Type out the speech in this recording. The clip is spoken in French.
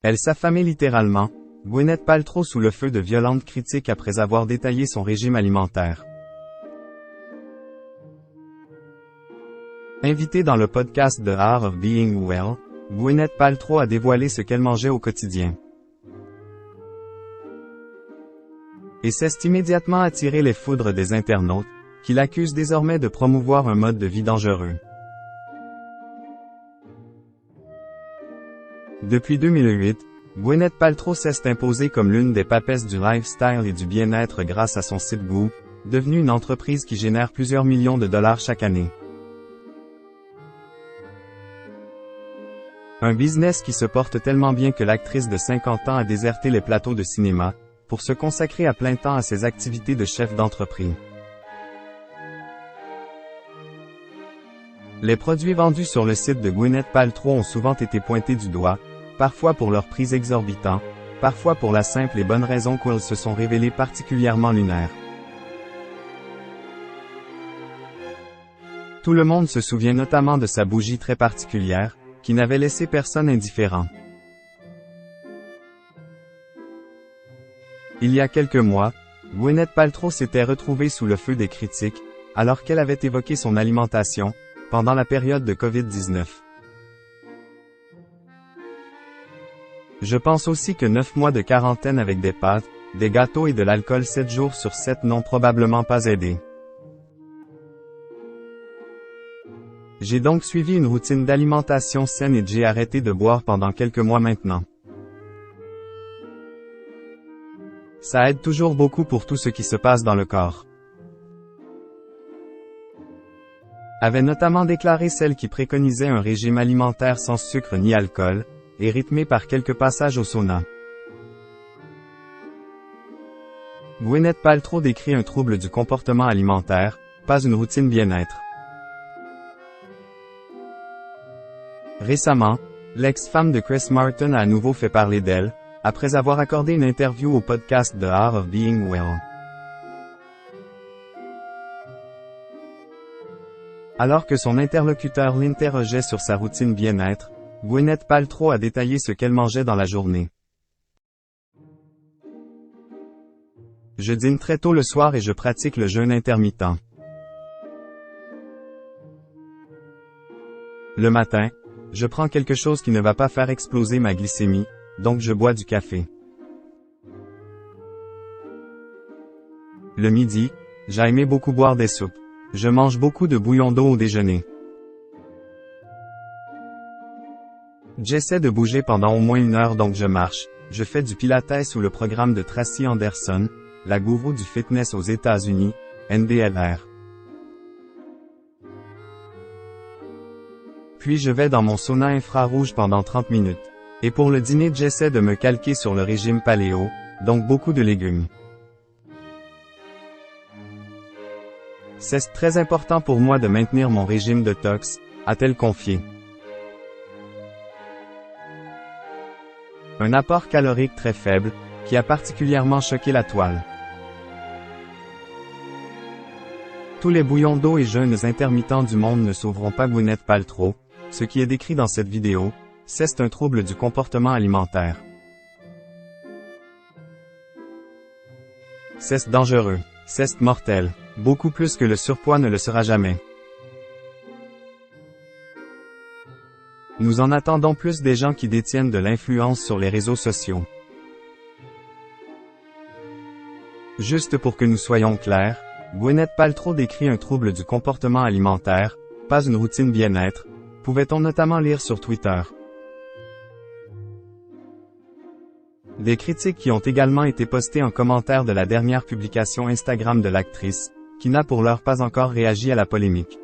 Elle s'affamait littéralement, Gwyneth Paltrow sous le feu de violentes critiques après avoir détaillé son régime alimentaire. Invitée dans le podcast The Art of Being Well, Gwyneth Paltrow a dévoilé ce qu'elle mangeait au quotidien. Et c'est immédiatement attiré les foudres des internautes, qui l'accusent désormais de promouvoir un mode de vie dangereux. Depuis 2008, Gwyneth Paltrow s'est imposée comme l'une des papesses du lifestyle et du bien-être grâce à son site Goop, devenu une entreprise qui génère plusieurs millions de dollars chaque année. Un business qui se porte tellement bien que l'actrice de 50 ans a déserté les plateaux de cinéma, pour se consacrer à plein temps à ses activités de chef d'entreprise. Les produits vendus sur le site de Gwyneth Paltrow ont souvent été pointés du doigt, parfois pour leur prix exorbitant, parfois pour la simple et bonne raison qu'ils se sont révélés particulièrement lunaires. Tout le monde se souvient notamment de sa bougie très particulière, qui n'avait laissé personne indifférent. Il y a quelques mois, Gwyneth Paltrow s'était retrouvée sous le feu des critiques, alors qu'elle avait évoqué son alimentation, pendant la période de Covid-19. Je pense aussi que 9 mois de quarantaine avec des pâtes, des gâteaux et de l'alcool 7 jours sur 7 n'ont probablement pas aidé. J'ai donc suivi une routine d'alimentation saine et j'ai arrêté de boire pendant quelques mois maintenant. Ça aide toujours beaucoup pour tout ce qui se passe dans le corps. Avait notamment déclaré celle qui préconisait un régime alimentaire sans sucre ni alcool, et rythmé par quelques passages au sauna. Gwyneth Paltrow décrit un trouble du comportement alimentaire, pas une routine bien-être. Récemment, l'ex-femme de Chris Martin a à nouveau fait parler d'elle, après avoir accordé une interview au podcast The Art of Being Well. Alors que son interlocuteur l'interrogeait sur sa routine bien-être, Gwyneth Paltrow a détaillé ce qu'elle mangeait dans la journée. Je dîne très tôt le soir et je pratique le jeûne intermittent. Le matin, je prends quelque chose qui ne va pas faire exploser ma glycémie, donc je bois du café. Le midi, j'aime beaucoup boire des soupes. Je mange beaucoup de bouillon d'eau au déjeuner. J'essaie de bouger pendant au moins 1 heure donc je marche. Je fais du pilates ou le programme de Tracy Anderson, la gourou du fitness aux États-Unis, NDLR. Puis je vais dans mon sauna infrarouge pendant 30 minutes. Et pour le dîner j'essaie de me calquer sur le régime paléo, donc beaucoup de légumes. C'est très important pour moi de maintenir mon régime détox, a-t-elle confié. Un apport calorique très faible, qui a particulièrement choqué la toile. Tous les bouillons d'eau et jeûnes intermittents du monde ne sauveront pas Gwyneth Paltrow, ce qui est décrit dans cette vidéo, c'est un trouble du comportement alimentaire. C'est dangereux, c'est mortel, beaucoup plus que le surpoids ne le sera jamais. Nous en attendons plus des gens qui détiennent de l'influence sur les réseaux sociaux. Juste pour que nous soyons clairs, Gwyneth Paltrow décrit un trouble du comportement alimentaire, pas une routine bien-être, pouvait-on notamment lire sur Twitter. Des critiques qui ont également été postées en commentaire de la dernière publication Instagram de l'actrice, qui n'a pour l'heure pas encore réagi à la polémique.